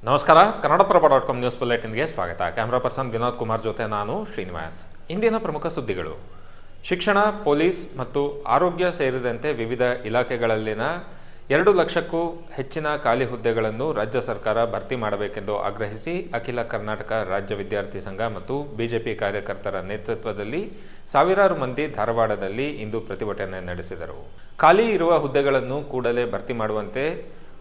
ನಮಸ್ಕಾರ. ಕನ್ನಡಪ್ರಭ.com ನ್ಯೂಸ್ ಬುಲೆಟಿನ್ಗೆ ಸ್ವಾಗತ. Camera person Vinod Kumar ಜೊತೆ ನಾನು ಶ್ರೀನಿವಾಸ್. ಇಂದಿನ ಪ್ರಮುಖ ಸುದ್ದಿಗಳು: ಶಿಕ್ಷಣ, ಪೊಲೀಸ್ ಮತ್ತು ಆರೋಗ್ಯ ಸೇರಿದಂತೆ ವಿವಿಧ ಇಲಾಖೆಗಳಲ್ಲಿನ 2 ಲಕ್ಷಕ್ಕೂ ಹೆಚ್ಚಿನ ಖಾಲಿ ಹುದ್ದೆಗಳನ್ನು ರಾಜ್ಯ ಸರ್ಕಾರ ಭರ್ತಿ ಮಾಡಬೇಕೆಂದು ಆಗ್ರಹಿಸಿ ಅಖಿಲ ಕರ್ನಾಟಕ ರಾಜ್ಯ ವಿದ್ಯಾರ್ಥಿ ಸಂಘ ಮತ್ತು ಬಿಜೆಪಿ ಕಾರ್ಯಕರ್ತರ ನೇತೃತ್ವದಲ್ಲಿ ಸಾವಿರಾರು ಮಂದಿ ಧಾರವಾಡದಲ್ಲಿ ಇಂದು ಪ್ರತಿಭಟನೆ ನಡೆಸಿದರು. ಖಾಲಿ ಇರುವ ಹುದ್ದೆಗಳನ್ನು ಕೂಡಲೇ ಭರ್ತಿ ಮಾಡುವಂತೆ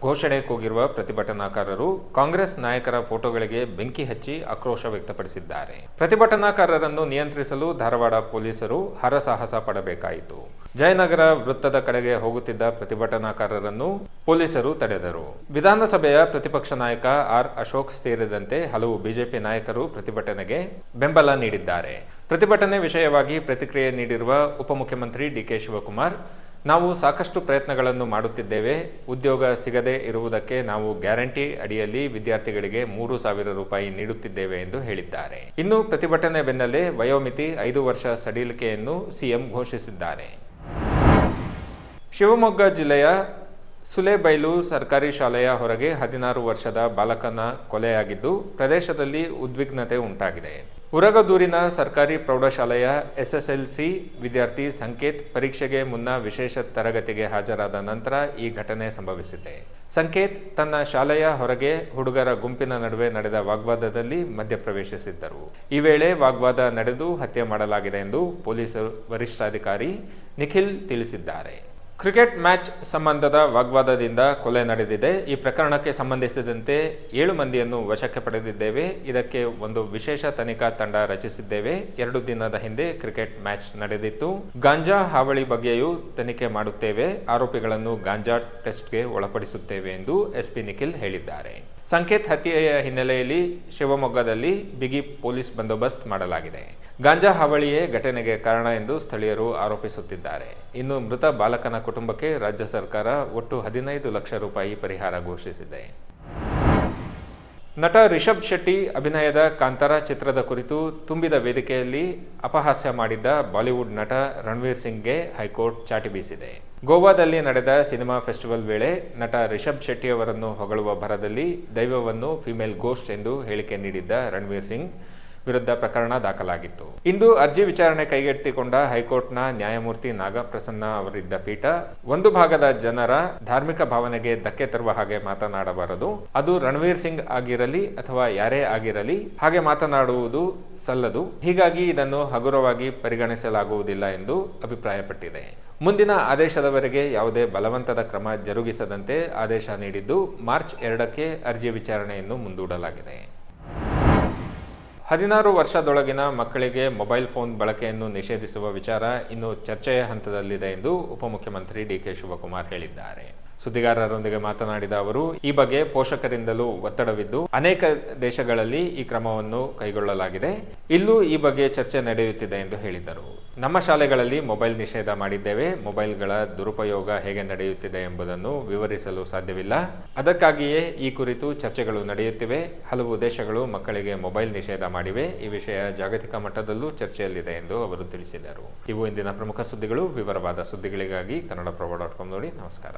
ಘೋಷಣೆ ಕೂಗಿರುವ ಪ್ರತಿಭಟನಾಕಾರರು ಕಾಂಗ್ರೆಸ್ ನಾಯಕರ ಫೋಟೋಗಳಿಗೆ ಬೆಂಕಿ ಹಚ್ಚಿ ಆಕ್ರೋಶ ವ್ಯಕ್ತಪಡಿಸಿದ್ದಾರೆ. ಪ್ರತಿಭಟನಾಕಾರರನ್ನು ನಿಯಂತ್ರಿಸಲು ಧಾರವಾಡ ಪೊಲೀಸರು ಹರಸಾಹಸ ಪಡಬೇಕಾಯಿತು. ಜಯನಗರ ವೃತ್ತದ ಕಡೆಗೆ ಹೋಗುತ್ತಿದ್ದ ಪ್ರತಿಭಟನಾಕಾರರನ್ನು ಪೊಲೀಸರು ತಡೆದರು. ವಿಧಾನಸಭೆಯ ಪ್ರತಿಪಕ್ಷ ನಾಯಕ ಆರ್ ಅಶೋಕ್ ಸೇರಿದಂತೆ ಹಲವು ಬಿಜೆಪಿ ನಾಯಕರು ಪ್ರತಿಭಟನೆಗೆ ಬೆಂಬಲ ನೀಡಿದ್ದಾರೆ. ಪ್ರತಿಭಟನೆ ವಿಷಯವಾಗಿ ಪ್ರತಿಕ್ರಿಯೆ ನೀಡಿರುವ ಉಪಮುಖ್ಯಮಂತ್ರಿ ಡಿಕೆ ಶಿವಕುಮಾರ್, ನಾವು ಸಾಕಷ್ಟು ಪ್ರಯತ್ನಗಳನ್ನು ಮಾಡುತ್ತಿದ್ದೇವೆ. ಉದ್ಯೋಗ ಸಿಗದೇ ಇರುವುದಕ್ಕೆ ನಾವು ಗ್ಯಾರಂಟಿ ಅಡಿಯಲ್ಲಿ ವಿದ್ಯಾರ್ಥಿಗಳಿಗೆ 3,000 ರೂಪಾಯಿ ನೀಡುತ್ತಿದ್ದೇವೆ ಎಂದು ಹೇಳಿದ್ದಾರೆ. ಇನ್ನು ಪ್ರತಿಭಟನೆ ಬೆನ್ನಲ್ಲೇ ವಯೋಮಿತಿ 5 ವರ್ಷ ಸಡಿಲಿಕೆಯನ್ನು ಸಿಎಂ ಘೋಷಿಸಿದ್ದಾರೆ. ಶಿವಮೊಗ್ಗ ಜಿಲ್ಲೆಯ ಸುಲೇಬೈಲು ಸರ್ಕಾರಿ ಶಾಲೆಯ ಹೊರಗೆ 16 ವರ್ಷದ ಬಾಲಕನ ಕೊಲೆಯಾಗಿದ್ದು ಪ್ರದೇಶದಲ್ಲಿ ಉದ್ವಿಗ್ನತೆ ಉಂಟಾಗಿದೆ. ಉರಗದೂರಿನ ಸರ್ಕಾರಿ ಪ್ರೌಢಶಾಲೆಯ SSLC ವಿದ್ಯಾರ್ಥಿ ಸಂಕೇತ್ ಪರೀಕ್ಷೆಗೆ ಮುನ್ನ ವಿಶೇಷ ತರಗತಿಗೆ ಹಾಜರಾದ ನಂತರ ಈ ಘಟನೆ ಸಂಭವಿಸಿದೆ. ಸಂಕೇತ್ ತನ್ನ ಶಾಲೆಯ ಹೊರಗೆ ಹುಡುಗರ ಗುಂಪಿನ ನಡುವೆ ನಡೆದ ವಾಗ್ವಾದದಲ್ಲಿ ಮಧ್ಯಪ್ರವೇಶಿಸಿದ್ದರು. ಈ ವೇಳೆ ವಾಗ್ವಾದ ನಡೆದು ಹತ್ಯೆ ಮಾಡಲಾಗಿದೆ ಎಂದು ಪೊಲೀಸ್ ವರಿಷ್ಠಾಧಿಕಾರಿ ನಿಖಿಲ್ ತಿಳಿಸಿದ್ದಾರೆ. ಕ್ರಿಕೆಟ್ ಮ್ಯಾಚ್ ಸಂಬಂಧದ ವಾಗ್ವಾದದಿಂದ ಕೊಲೆ ನಡೆದಿದೆ. ಈ ಪ್ರಕರಣಕ್ಕೆ ಸಂಬಂಧಿಸಿದಂತೆ 7 ಮಂದಿಯನ್ನು ವಶಕ್ಕೆ ಪಡೆದಿದ್ದೇವೆ. ಇದಕ್ಕೆ ಒಂದು ವಿಶೇಷ ತನಿಖಾ ತಂಡ ರಚಿಸಿದ್ದೇವೆ. 2 ದಿನದ ಹಿಂದೆ ಕ್ರಿಕೆಟ್ ಮ್ಯಾಚ್ ನಡೆದಿತ್ತು. ಗಾಂಜಾ ಹಾವಳಿ ಬಗ್ಗೆಯೂ ತನಿಖೆ ಮಾಡುತ್ತೇವೆ. ಆರೋಪಿಗಳನ್ನು ಗಾಂಜಾ ಟೆಸ್ಟ್ಗೆ ಒಳಪಡಿಸುತ್ತೇವೆ ಎಂದು ಎಸ್ಪಿ ನಿಖಿಲ್ ಹೇಳಿದ್ದಾರೆ. ಸಂಕೇತ್ ಹತ್ಯೆಯ ಹಿನ್ನೆಲೆಯಲ್ಲಿ ಶಿವಮೊಗ್ಗದಲ್ಲಿ ಬಿಗಿ ಪೊಲೀಸ್ ಬಂದೋಬಸ್ತ್ ಮಾಡಲಾಗಿದೆ. ಗಾಂಜಾ ಹಾವಳಿಯೇ ಘಟನೆಗೆ ಕಾರಣ ಎಂದು ಸ್ಥಳೀಯರು ಆರೋಪಿಸುತ್ತಿದ್ದಾರೆ. ಇನ್ನು ಮೃತ ಬಾಲಕನ ಕುಟುಂಬಕ್ಕೆ ರಾಜ್ಯ ಸರ್ಕಾರ ಒಟ್ಟು 15 ಲಕ್ಷ ರೂಪಾಯಿ ಪರಿಹಾರ ಘೋಷಿಸಿದೆ. ನಟ ರಿಷಬ್ ಶೆಟ್ಟಿ ಅಭಿನಯದ ಕಾಂತಾರ ಚಿತ್ರದ ಕುರಿತು ತುಂಬಿದ ವೇದಿಕೆಯಲ್ಲಿ ಅಪಹಾಸ್ಯ ಮಾಡಿದ್ದ ಬಾಲಿವುಡ್ ನಟ ರಣವೀರ್ ಸಿಂಗ್ಗೆ ಹೈಕೋರ್ಟ್ ಚಾಟಿ ಬೀಸಿದೆ. ಗೋವಾದಲ್ಲಿ ನಡೆದ ಸಿನಿಮಾ ಫೆಸ್ಟಿವಲ್ ವೇಳೆ ನಟ ರಿಷಬ್ ಶೆಟ್ಟಿ ಅವರನ್ನು ಹೊಗಳುವ ಭರದಲ್ಲಿ ದೈವವನ್ನು ಫಿಮೇಲ್ ಗೋಸ್ಟ್ ಎಂದು ಹೇಳಿಕೆ ನೀಡಿದ್ದ ರಣವೀರ್ ಸಿಂಗ್ ವಿರುದ್ಧ ಪ್ರಕರಣ ದಾಖಲಾಗಿತ್ತು. ಇಂದು ಅರ್ಜಿ ವಿಚಾರಣೆ ಕೈಗೆತ್ತಿಕೊಂಡ ಹೈಕೋರ್ಟ್ನ ನ್ಯಾಯಮೂರ್ತಿ ನಾಗಪ್ರಸನ್ನ ಅವರಿದ್ದ ಪೀಠ, ಒಂದು ಭಾಗದ ಜನರ ಧಾರ್ಮಿಕ ಭಾವನೆಗೆ ಧಕ್ಕೆ ತರುವ ಹಾಗೆ ಮಾತನಾಡಬಾರದು. ಅದು ರಣವೀರ್ ಸಿಂಗ್ ಆಗಿರಲಿ ಅಥವಾ ಯಾರೇ ಆಗಿರಲಿ ಹಾಗೆ ಮಾತನಾಡುವುದು ಸಲ್ಲದು. ಹೀಗಾಗಿ ಇದನ್ನು ಹಗುರವಾಗಿ ಪರಿಗಣಿಸಲಾಗುವುದಿಲ್ಲ ಎಂದು ಅಭಿಪ್ರಾಯಪಟ್ಟಿದೆ. ಮುಂದಿನ ಆದೇಶದವರೆಗೆ ಯಾವುದೇ ಬಲವಂತದ ಕ್ರಮ ಜರುಗಿಸದಂತೆ ಆದೇಶ ನೀಡಿದ್ದು ಮಾರ್ಚ್ 2ಕ್ಕೆ ಅರ್ಜಿ ವಿಚಾರಣೆಯನ್ನು ಮುಂದೂಡಲಾಗಿದೆ. 16 ವರ್ಷದೊಳಗಿನ ಮಕ್ಕಳಿಗೆ ಮೊಬೈಲ್ ಫೋನ್ ಬಳಕೆಯನ್ನು ನಿಷೇಧಿಸುವ ವಿಚಾರ ಇನ್ನು ಚರ್ಚೆಯ ಹಂತದಲ್ಲಿದೆ ಎಂದು ಉಪಮುಖ್ಯಮಂತ್ರಿ ಡಿಕೆ ಶಿವಕುಮಾರ್ ಹೇಳಿದ್ದಾರೆ. ಸುದ್ದಿಗಾರರೊಂದಿಗೆ ಮಾತನಾಡಿದ ಅವರು, ಈ ಬಗ್ಗೆ ಪೋಷಕರಿಂದಲೂ ಒತ್ತಡವಿದ್ದು ಅನೇಕ ದೇಶಗಳಲ್ಲಿ ಈ ಕ್ರಮವನ್ನು ಕೈಗೊಳ್ಳಲಾಗಿದೆ. ಇಲ್ಲೂ ಈ ಬಗ್ಗೆ ಚರ್ಚೆ ನಡೆಯುತ್ತಿದೆ ಎಂದು ಹೇಳಿದರು. ನಮ್ಮ ಶಾಲೆಗಳಲ್ಲಿ ಮೊಬೈಲ್ ನಿಷೇಧ ಮಾಡಿದ್ದೇವೆ. ಮೊಬೈಲ್ಗಳ ದುರುಪಯೋಗ ಹೇಗೆ ನಡೆಯುತ್ತಿದೆ ಎಂಬುದನ್ನು ವಿವರಿಸಲು ಸಾಧ್ಯವಿಲ್ಲ. ಅದಕ್ಕಾಗಿಯೇ ಈ ಕುರಿತು ಚರ್ಚೆಗಳು ನಡೆಯುತ್ತಿವೆ. ಹಲವು ದೇಶಗಳು ಮಕ್ಕಳಿಗೆ ಮೊಬೈಲ್ ನಿಷೇಧ ಮಾಡಿವೆ. ಈ ವಿಷಯ ಜಾಗತಿಕ ಮಟ್ಟದಲ್ಲೂ ಚರ್ಚೆಯಲ್ಲಿದೆ ಎಂದು ಅವರು ತಿಳಿಸಿದರು. ಇವು ಇಂದಿನ ಪ್ರಮುಖ ಸುದ್ದಿಗಳು. ವಿವರವಾದ ಸುದ್ದಿಗಳಿಗಾಗಿ ಕನ್ನಡಪ್ರಭ.com ನೋಡಿ. ನಮಸ್ಕಾರ.